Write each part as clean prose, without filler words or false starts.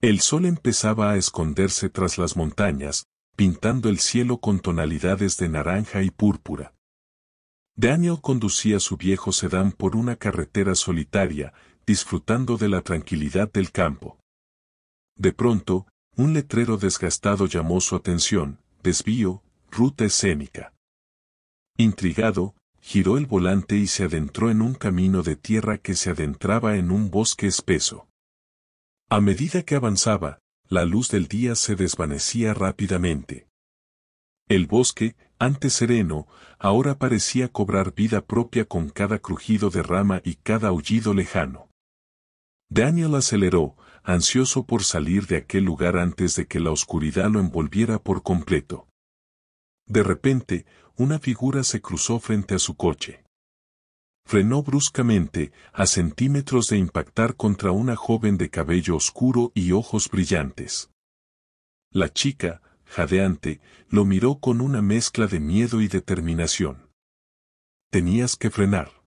El sol empezaba a esconderse tras las montañas, pintando el cielo con tonalidades de naranja y púrpura. Daniel conducía su viejo sedán por una carretera solitaria, disfrutando de la tranquilidad del campo. De pronto, un letrero desgastado llamó su atención: desvío, ruta escénica. Intrigado, giró el volante y se adentró en un camino de tierra que se adentraba en un bosque espeso. A medida que avanzaba, la luz del día se desvanecía rápidamente. El bosque, antes sereno, ahora parecía cobrar vida propia con cada crujido de rama y cada aullido lejano. Daniel aceleró, ansioso por salir de aquel lugar antes de que la oscuridad lo envolviera por completo. De repente, una figura se cruzó frente a su coche. Frenó bruscamente, a centímetros de impactar contra una joven de cabello oscuro y ojos brillantes. La chica, jadeante, lo miró con una mezcla de miedo y determinación. «Tenías que frenar»,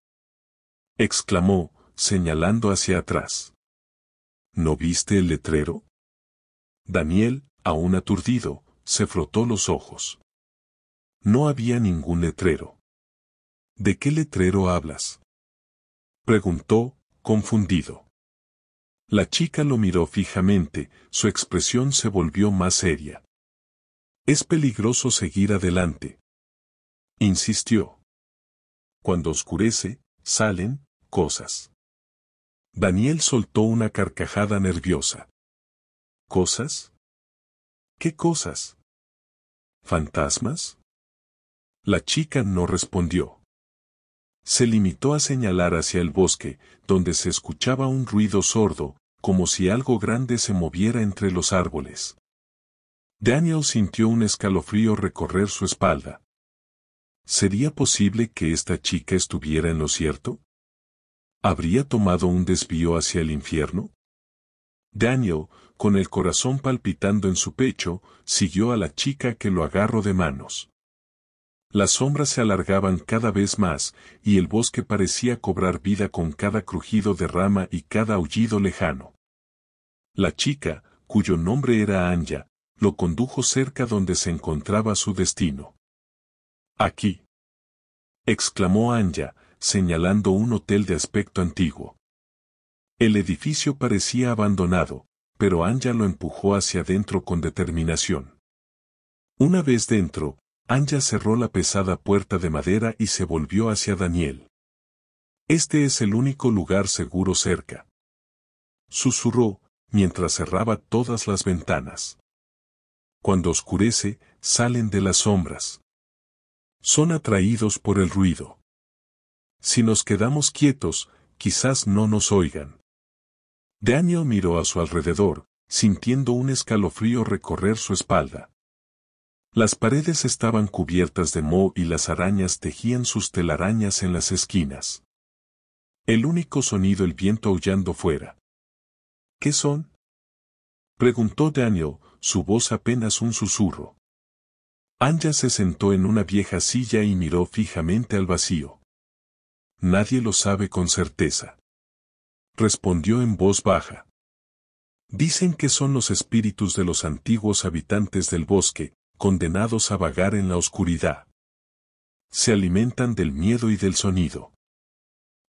exclamó, señalando hacia atrás. «¿No viste el letrero?» Daniel, aún aturdido, se frotó los ojos. No había ningún letrero. «¿De qué letrero hablas?», preguntó, confundido. La chica lo miró fijamente, su expresión se volvió más seria. «Es peligroso seguir adelante», insistió. «Cuando oscurece, salen cosas». Daniel soltó una carcajada nerviosa. «¿Cosas? ¿Qué cosas? ¿Fantasmas?». La chica no respondió. Se limitó a señalar hacia el bosque, donde se escuchaba un ruido sordo, como si algo grande se moviera entre los árboles. Daniel sintió un escalofrío recorrer su espalda. ¿Sería posible que esta chica estuviera en lo cierto? ¿Habría tomado un desvío hacia el infierno? Daniel, con el corazón palpitando en su pecho, siguió a la chica que lo agarró de manos. Las sombras se alargaban cada vez más, y el bosque parecía cobrar vida con cada crujido de rama y cada aullido lejano. La chica, cuyo nombre era Anya, lo condujo cerca donde se encontraba su destino. «Aquí», exclamó Anya, señalando un hotel de aspecto antiguo. El edificio parecía abandonado, pero Anya lo empujó hacia adentro con determinación. Una vez dentro, Anya cerró la pesada puerta de madera y se volvió hacia Daniel. «Este es el único lugar seguro cerca», susurró, mientras cerraba todas las ventanas. «Cuando oscurece, salen de las sombras. Son atraídos por el ruido. Si nos quedamos quietos, quizás no nos oigan». Daniel miró a su alrededor, sintiendo un escalofrío recorrer su espalda. Las paredes estaban cubiertas de moho y las arañas tejían sus telarañas en las esquinas. El único sonido el viento aullando fuera. «¿Qué son?», preguntó Daniel, su voz apenas un susurro. Anya se sentó en una vieja silla y miró fijamente al vacío. «Nadie lo sabe con certeza», respondió en voz baja. «Dicen que son los espíritus de los antiguos habitantes del bosque, condenados a vagar en la oscuridad. Se alimentan del miedo y del sonido».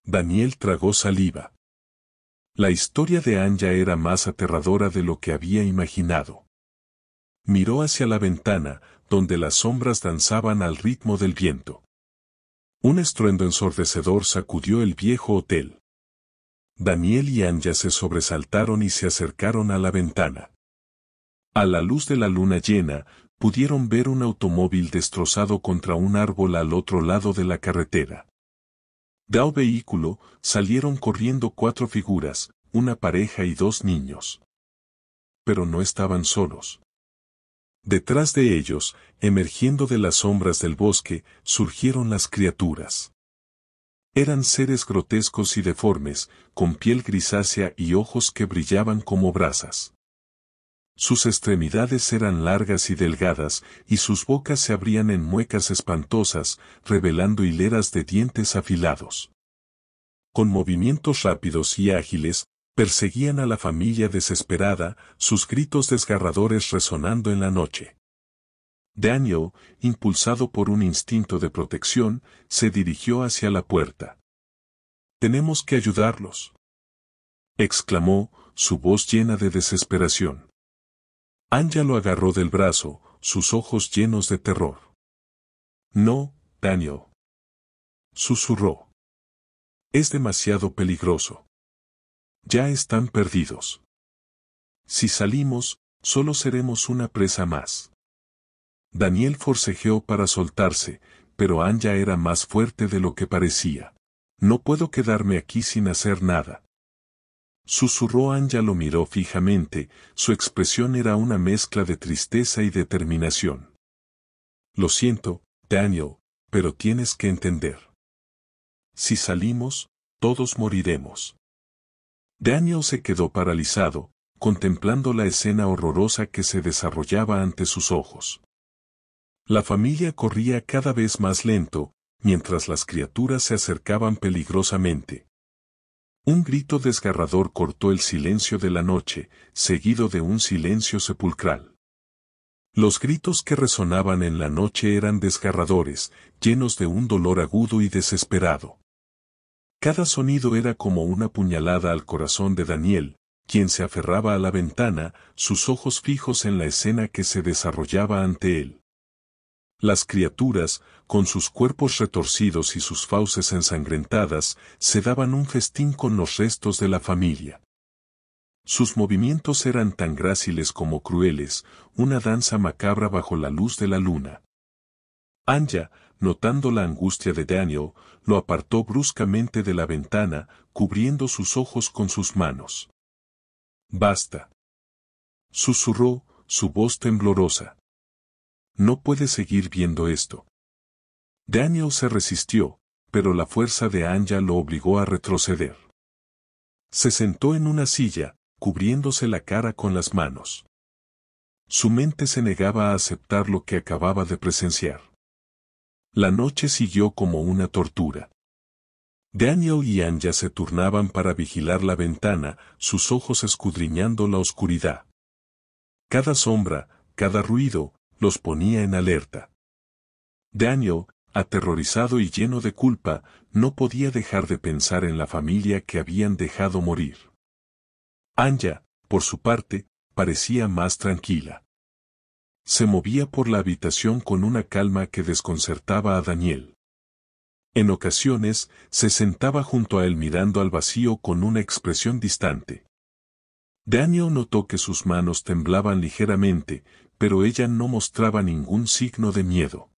Daniel tragó saliva. La historia de Anya era más aterradora de lo que había imaginado. Miró hacia la ventana, donde las sombras danzaban al ritmo del viento. Un estruendo ensordecedor sacudió el viejo hotel. Daniel y Anya se sobresaltaron y se acercaron a la ventana. A la luz de la luna llena, pudieron ver un automóvil destrozado contra un árbol al otro lado de la carretera. Del vehículo salieron corriendo 4 figuras, una pareja y 2 niños. Pero no estaban solos. Detrás de ellos, emergiendo de las sombras del bosque, surgieron las criaturas. Eran seres grotescos y deformes, con piel grisácea y ojos que brillaban como brasas. Sus extremidades eran largas y delgadas, y sus bocas se abrían en muecas espantosas, revelando hileras de dientes afilados. Con movimientos rápidos y ágiles, Perseguían a la familia desesperada, sus gritos desgarradores resonando en la noche. Daniel, impulsado por un instinto de protección, se dirigió hacia la puerta. «Tenemos que ayudarlos», exclamó, su voz llena de desesperación. Anya lo agarró del brazo, sus ojos llenos de terror. «No, Daniel», susurró. «Es demasiado peligroso. Ya están perdidos. Si salimos, solo seremos una presa más». Daniel forcejeó para soltarse, pero Anya era más fuerte de lo que parecía. «No puedo quedarme aquí sin hacer nada», susurró. Anya lo miró fijamente, su expresión era una mezcla de tristeza y determinación. «Lo siento, Daniel, pero tienes que entender. Si salimos, todos moriremos». Daniel se quedó paralizado, contemplando la escena horrorosa que se desarrollaba ante sus ojos. La familia corría cada vez más lento, mientras las criaturas se acercaban peligrosamente. Un grito desgarrador cortó el silencio de la noche, seguido de un silencio sepulcral. Los gritos que resonaban en la noche eran desgarradores, llenos de un dolor agudo y desesperado. Cada sonido era como una puñalada al corazón de Daniel, quien se aferraba a la ventana, sus ojos fijos en la escena que se desarrollaba ante él. Las criaturas, con sus cuerpos retorcidos y sus fauces ensangrentadas, se daban un festín con los restos de la familia. Sus movimientos eran tan gráciles como crueles, una danza macabra bajo la luz de la luna. Anya, notando la angustia de Daniel, lo apartó bruscamente de la ventana, cubriendo sus ojos con sus manos. «Basta», susurró, su voz temblorosa. «No puede seguir viendo esto». Daniel se resistió, pero la fuerza de Anya lo obligó a retroceder. Se sentó en una silla, cubriéndose la cara con las manos. Su mente se negaba a aceptar lo que acababa de presenciar. La noche siguió como una tortura. Daniel y Anya se turnaban para vigilar la ventana, sus ojos escudriñando la oscuridad. Cada sombra, cada ruido, los ponía en alerta. Daniel, aterrorizado y lleno de culpa, no podía dejar de pensar en la familia que habían dejado morir. Anya, por su parte, parecía más tranquila. Se movía por la habitación con una calma que desconcertaba a Daniel. En ocasiones, se sentaba junto a él mirando al vacío con una expresión distante. Daniel notó que sus manos temblaban ligeramente, pero ella no mostraba ningún signo de miedo.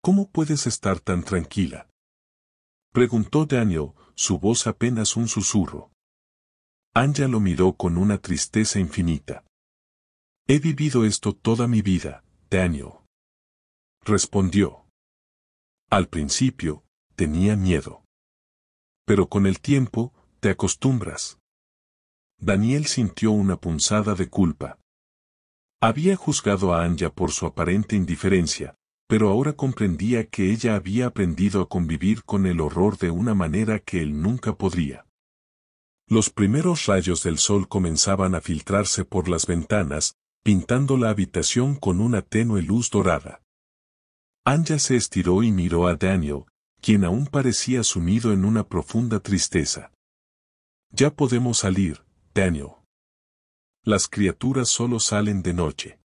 «¿Cómo puedes estar tan tranquila?», preguntó Daniel, su voz apenas un susurro. Anya lo miró con una tristeza infinita. «He vivido esto toda mi vida, Daniel», respondió. «Al principio, tenía miedo. Pero con el tiempo, te acostumbras». Daniel sintió una punzada de culpa. Había juzgado a Anya por su aparente indiferencia, pero ahora comprendía que ella había aprendido a convivir con el horror de una manera que él nunca podría. Los primeros rayos del sol comenzaban a filtrarse por las ventanas, pintando la habitación con una tenue luz dorada. Anya se estiró y miró a Daniel, quien aún parecía sumido en una profunda tristeza. «Ya podemos salir, Daniel. Las criaturas solo salen de noche».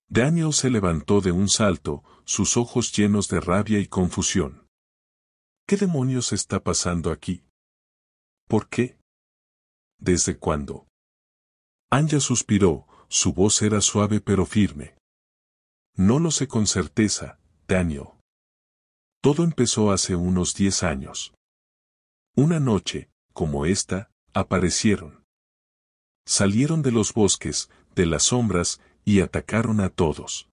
Daniel se levantó de un salto, sus ojos llenos de rabia y confusión. «¿Qué demonios está pasando aquí? ¿Por qué? ¿Desde cuándo?». Anya suspiró, su voz era suave pero firme. «No lo sé con certeza, Daniel. Todo empezó hace unos 10 años. Una noche, como esta, aparecieron. Salieron de los bosques, de las sombras, y atacaron a todos.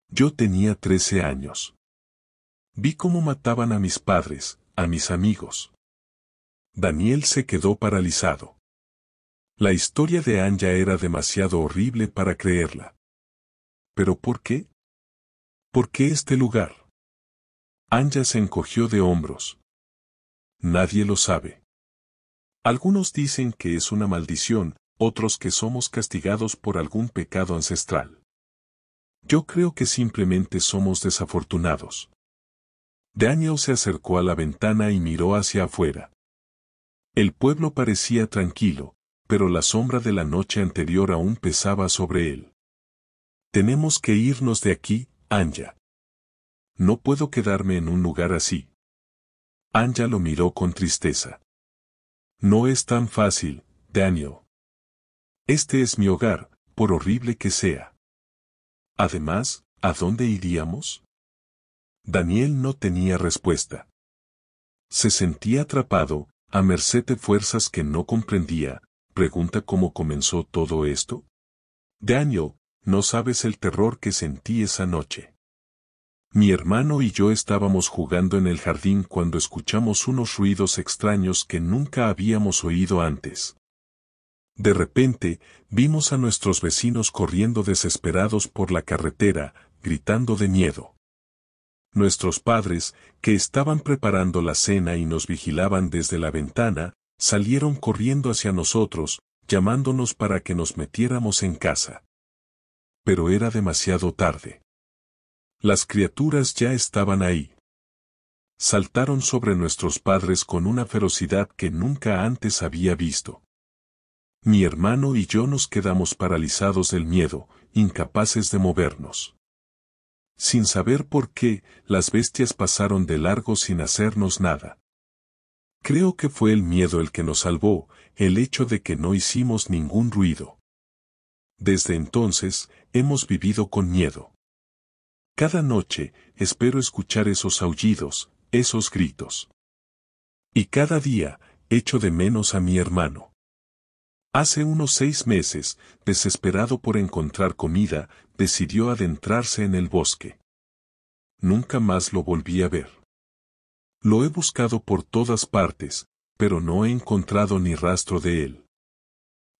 Yo tenía 13 años. Vi cómo mataban a mis padres, a mis amigos». Daniel se quedó paralizado. La historia de Anya era demasiado horrible para creerla. ¿Pero por qué? ¿Por qué este lugar? Anya se encogió de hombros. «Nadie lo sabe». Algunos dicen que es una maldición, otros que somos castigados por algún pecado ancestral. Yo creo que simplemente somos desafortunados. Daniel se acercó a la ventana y miró hacia afuera. El pueblo parecía tranquilo, pero la sombra de la noche anterior aún pesaba sobre él. Tenemos que irnos de aquí, Anya. No puedo quedarme en un lugar así. Anya lo miró con tristeza. No es tan fácil, Daniel. Este es mi hogar, por horrible que sea. Además, ¿a dónde iríamos? Daniel no tenía respuesta. Se sentía atrapado, a merced de fuerzas que no comprendía. Pregunta cómo comenzó todo esto. Daniel, no sabes el terror que sentí esa noche. Mi hermano y yo estábamos jugando en el jardín cuando escuchamos unos ruidos extraños que nunca habíamos oído antes. De repente, vimos a nuestros vecinos corriendo desesperados por la carretera, gritando de miedo. Nuestros padres, que estaban preparando la cena y nos vigilaban desde la ventana, salieron corriendo hacia nosotros, llamándonos para que nos metiéramos en casa. Pero era demasiado tarde. Las criaturas ya estaban ahí. Saltaron sobre nuestros padres con una ferocidad que nunca antes había visto. Mi hermano y yo nos quedamos paralizados del miedo, incapaces de movernos. Sin saber por qué, las bestias pasaron de largo sin hacernos nada. Creo que fue el miedo el que nos salvó, el hecho de que no hicimos ningún ruido. Desde entonces, hemos vivido con miedo. Cada noche, espero escuchar esos aullidos, esos gritos. Y cada día, echo de menos a mi hermano. Hace unos 6 meses, desesperado por encontrar comida, decidió adentrarse en el bosque. Nunca más lo volví a ver. Lo he buscado por todas partes, pero no he encontrado ni rastro de él.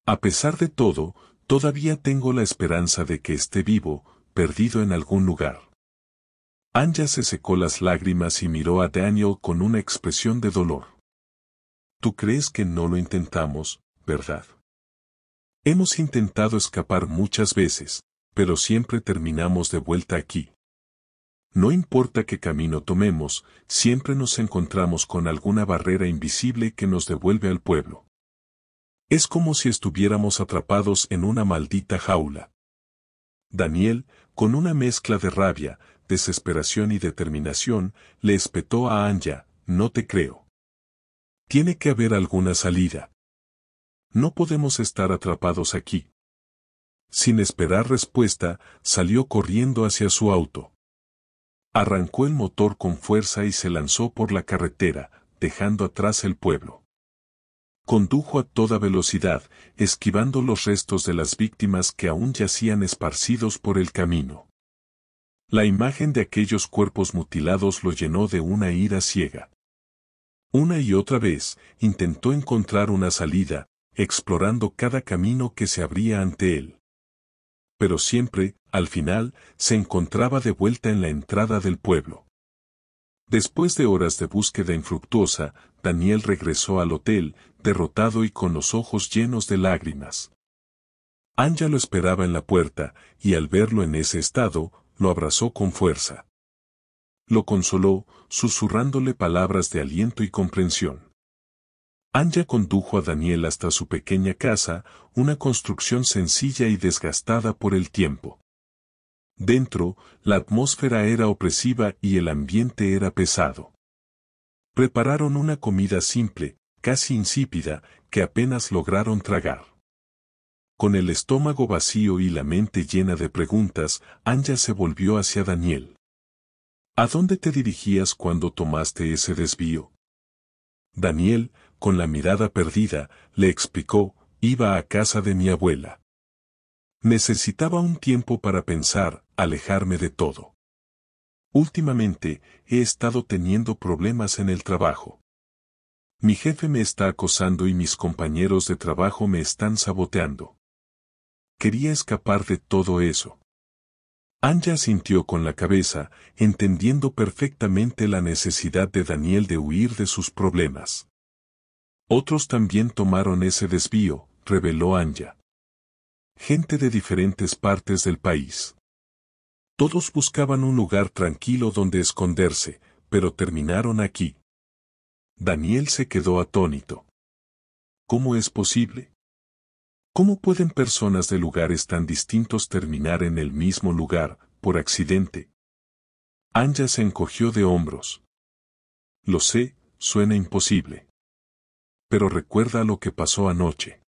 A pesar de todo, todavía tengo la esperanza de que esté vivo, perdido en algún lugar. Anya se secó las lágrimas y miró a Daniel con una expresión de dolor. ¿Tú crees que no lo intentamos, verdad? Hemos intentado escapar muchas veces, pero siempre terminamos de vuelta aquí. No importa qué camino tomemos, siempre nos encontramos con alguna barrera invisible que nos devuelve al pueblo. Es como si estuviéramos atrapados en una maldita jaula. Daniel, con una mezcla de rabia, desesperación y determinación, le espetó a Anya, no te creo. Tiene que haber alguna salida. No podemos estar atrapados aquí. Sin esperar respuesta, salió corriendo hacia su auto. Arrancó el motor con fuerza y se lanzó por la carretera, dejando atrás el pueblo. Condujo a toda velocidad, esquivando los restos de las víctimas que aún yacían esparcidos por el camino. La imagen de aquellos cuerpos mutilados lo llenó de una ira ciega. Una y otra vez, intentó encontrar una salida, explorando cada camino que se abría ante él. Pero siempre, al final, se encontraba de vuelta en la entrada del pueblo. Después de horas de búsqueda infructuosa, Daniel regresó al hotel, derrotado y con los ojos llenos de lágrimas. Anya lo esperaba en la puerta, y al verlo en ese estado, lo abrazó con fuerza. Lo consoló, susurrándole palabras de aliento y comprensión. Anya condujo a Daniel hasta su pequeña casa, una construcción sencilla y desgastada por el tiempo. Dentro, la atmósfera era opresiva y el ambiente era pesado. Prepararon una comida simple, casi insípida, que apenas lograron tragar. Con el estómago vacío y la mente llena de preguntas, Anya se volvió hacia Daniel. ¿A dónde te dirigías cuando tomaste ese desvío? Daniel, con la mirada perdida, le explicó, iba a casa de mi abuela. Necesitaba un tiempo para pensar, alejarme de todo. Últimamente, he estado teniendo problemas en el trabajo. Mi jefe me está acosando y mis compañeros de trabajo me están saboteando. Quería escapar de todo eso. Anya sintió con la cabeza, entendiendo perfectamente la necesidad de Daniel de huir de sus problemas. Otros también tomaron ese desvío, reveló Anya. Gente de diferentes partes del país. Todos buscaban un lugar tranquilo donde esconderse, pero terminaron aquí. Daniel se quedó atónito. ¿Cómo es posible? ¿Cómo pueden personas de lugares tan distintos terminar en el mismo lugar, por accidente? Anya se encogió de hombros. Lo sé, suena imposible. Pero recuerda lo que pasó anoche.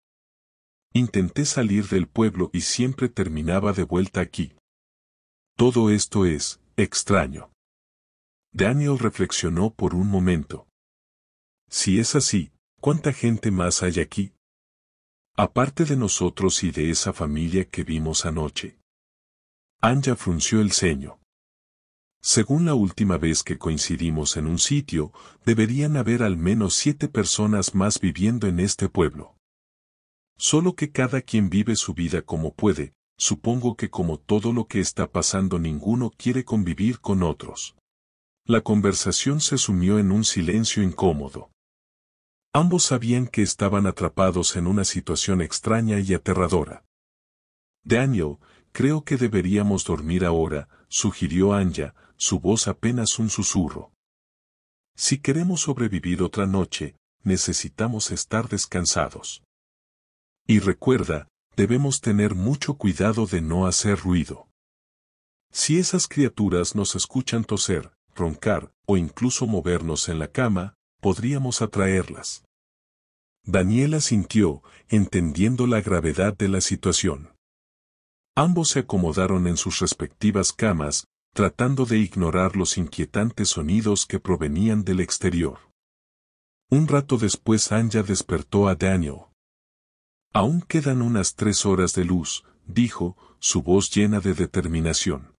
Intenté salir del pueblo y siempre terminaba de vuelta aquí. Todo esto es extraño. Daniel reflexionó por un momento. Si es así, ¿cuánta gente más hay aquí? Aparte de nosotros y de esa familia que vimos anoche. Anya frunció el ceño. Según la última vez que coincidimos en un sitio, deberían haber al menos 7 personas más viviendo en este pueblo. Solo que cada quien vive su vida como puede, supongo que como todo lo que está pasando ninguno quiere convivir con otros. La conversación se sumió en un silencio incómodo. Ambos sabían que estaban atrapados en una situación extraña y aterradora. Daniel, creo que deberíamos dormir ahora, sugirió Anya, su voz apenas un susurro. Si queremos sobrevivir otra noche, necesitamos estar descansados. Y recuerda, debemos tener mucho cuidado de no hacer ruido. Si esas criaturas nos escuchan toser, roncar, o incluso movernos en la cama, podríamos atraerlas. Daniela sintió, entendiendo la gravedad de la situación. Ambos se acomodaron en sus respectivas camas, tratando de ignorar los inquietantes sonidos que provenían del exterior. Un rato después Anya despertó a Daniel. Aún quedan unas 3 horas de luz, dijo, su voz llena de determinación.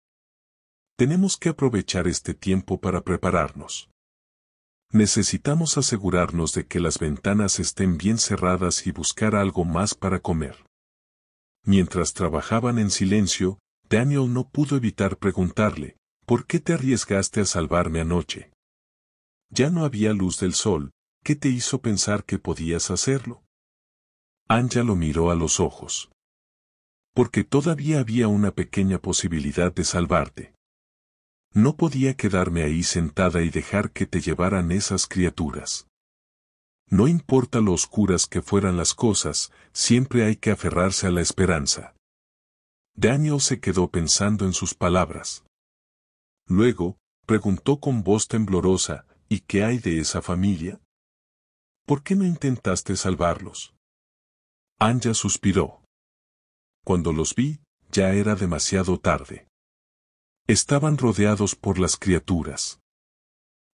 Tenemos que aprovechar este tiempo para prepararnos. Necesitamos asegurarnos de que las ventanas estén bien cerradas y buscar algo más para comer. Mientras trabajaban en silencio, Daniel no pudo evitar preguntarle, ¿por qué te arriesgaste a salvarme anoche? Ya no había luz del sol, ¿qué te hizo pensar que podías hacerlo? Anya lo miró a los ojos. Porque todavía había una pequeña posibilidad de salvarte. No podía quedarme ahí sentada y dejar que te llevaran esas criaturas. No importa lo oscuras que fueran las cosas, siempre hay que aferrarse a la esperanza. Daniel se quedó pensando en sus palabras. Luego, preguntó con voz temblorosa, ¿y qué hay de esa familia? ¿Por qué no intentaste salvarlos? Anya suspiró. Cuando los vi, ya era demasiado tarde. Estaban rodeados por las criaturas.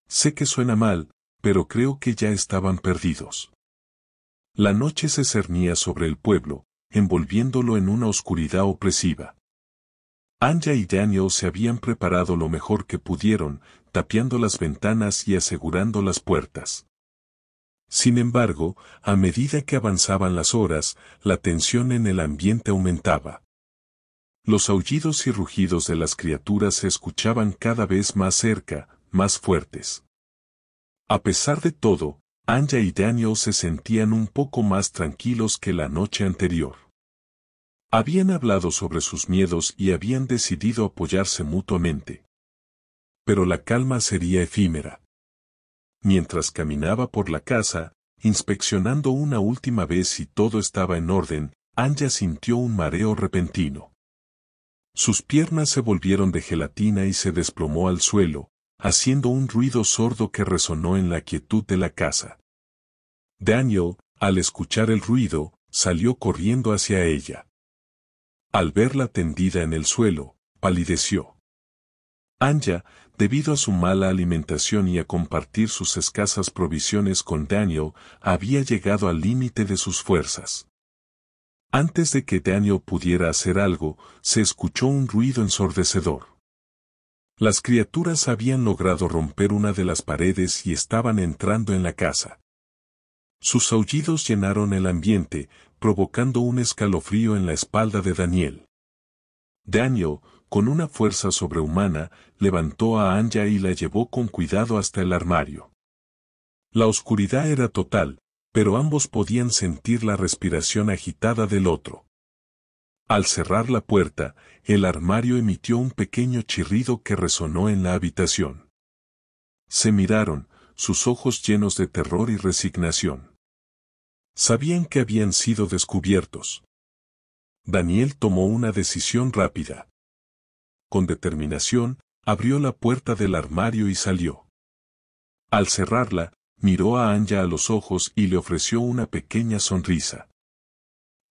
Sé que suena mal, pero creo que ya estaban perdidos. La noche se cernía sobre el pueblo, envolviéndolo en una oscuridad opresiva. Anya y Daniel se habían preparado lo mejor que pudieron, tapiando las ventanas y asegurando las puertas. Sin embargo, a medida que avanzaban las horas, la tensión en el ambiente aumentaba. Los aullidos y rugidos de las criaturas se escuchaban cada vez más cerca, más fuertes. A pesar de todo, Anya y Daniel se sentían un poco más tranquilos que la noche anterior. Habían hablado sobre sus miedos y habían decidido apoyarse mutuamente. Pero la calma sería efímera. Mientras caminaba por la casa, inspeccionando una última vez si todo estaba en orden, Anya sintió un mareo repentino. Sus piernas se volvieron de gelatina y se desplomó al suelo, haciendo un ruido sordo que resonó en la quietud de la casa. Daniel, al escuchar el ruido, salió corriendo hacia ella. Al verla tendida en el suelo, palideció. Anya, debido a su mala alimentación y a compartir sus escasas provisiones con Daniel, había llegado al límite de sus fuerzas. Antes de que Daniel pudiera hacer algo, se escuchó un ruido ensordecedor. Las criaturas habían logrado romper una de las paredes y estaban entrando en la casa. Sus aullidos llenaron el ambiente, provocando un escalofrío en la espalda de Daniel. Daniel, con una fuerza sobrehumana, levantó a Anya y la llevó con cuidado hasta el armario. La oscuridad era total, pero ambos podían sentir la respiración agitada del otro. Al cerrar la puerta, el armario emitió un pequeño chirrido que resonó en la habitación. Se miraron, sus ojos llenos de terror y resignación. Sabían que habían sido descubiertos. Daniel tomó una decisión rápida. Con determinación, abrió la puerta del armario y salió. Al cerrarla, miró a Anya a los ojos y le ofreció una pequeña sonrisa.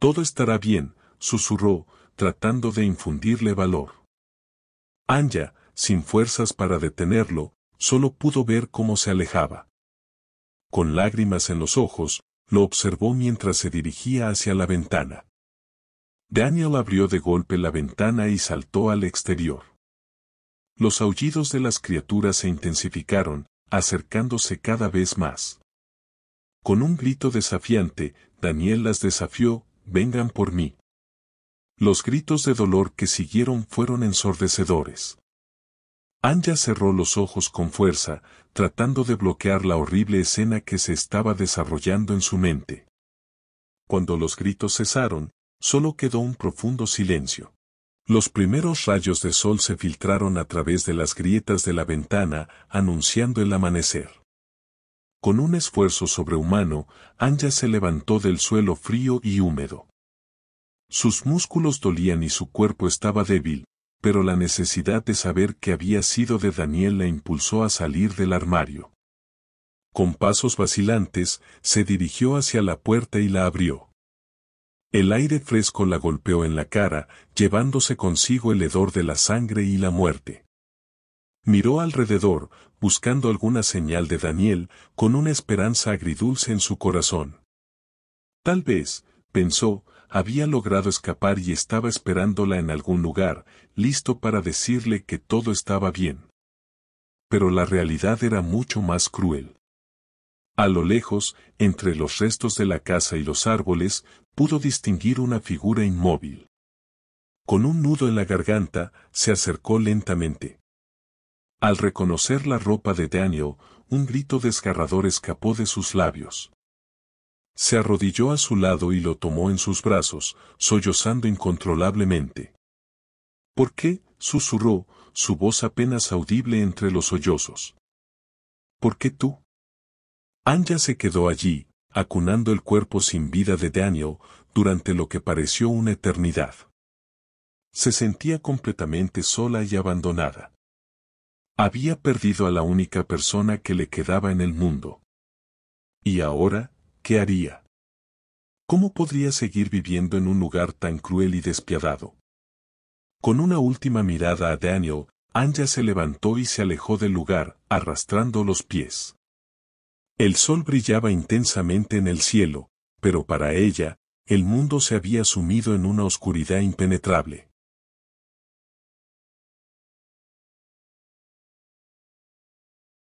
«Todo estará bien», susurró, tratando de infundirle valor. Anya, sin fuerzas para detenerlo, solo pudo ver cómo se alejaba. Con lágrimas en los ojos, lo observó mientras se dirigía hacia la ventana. Daniel abrió de golpe la ventana y saltó al exterior. Los aullidos de las criaturas se intensificaron, acercándose cada vez más. Con un grito desafiante, Daniel las desafió: «Vengan por mí». Los gritos de dolor que siguieron fueron ensordecedores. Anya cerró los ojos con fuerza, tratando de bloquear la horrible escena que se estaba desarrollando en su mente. Cuando los gritos cesaron, solo quedó un profundo silencio. Los primeros rayos de sol se filtraron a través de las grietas de la ventana, anunciando el amanecer. Con un esfuerzo sobrehumano, Anya se levantó del suelo frío y húmedo. Sus músculos dolían y su cuerpo estaba débil, pero la necesidad de saber qué había sido de Daniel la impulsó a salir del armario. Con pasos vacilantes, se dirigió hacia la puerta y la abrió. El aire fresco la golpeó en la cara, llevándose consigo el hedor de la sangre y la muerte. Miró alrededor, buscando alguna señal de Daniel, con una esperanza agridulce en su corazón. Tal vez, pensó, había logrado escapar y estaba esperándola en algún lugar, listo para decirle que todo estaba bien. Pero la realidad era mucho más cruel. A lo lejos, entre los restos de la casa y los árboles, pudo distinguir una figura inmóvil. Con un nudo en la garganta, se acercó lentamente. Al reconocer la ropa de Daniel, un grito desgarrador escapó de sus labios. Se arrodilló a su lado y lo tomó en sus brazos, sollozando incontrolablemente. «¿Por qué?», susurró, su voz apenas audible entre los sollozos. «¿Por qué tú?». Anya se quedó allí, acunando el cuerpo sin vida de Daniel, durante lo que pareció una eternidad. Se sentía completamente sola y abandonada. Había perdido a la única persona que le quedaba en el mundo. ¿Y ahora, qué haría? ¿Cómo podría seguir viviendo en un lugar tan cruel y despiadado? Con una última mirada a Daniel, Anya se levantó y se alejó del lugar, arrastrando los pies. El sol brillaba intensamente en el cielo, pero para ella, el mundo se había sumido en una oscuridad impenetrable.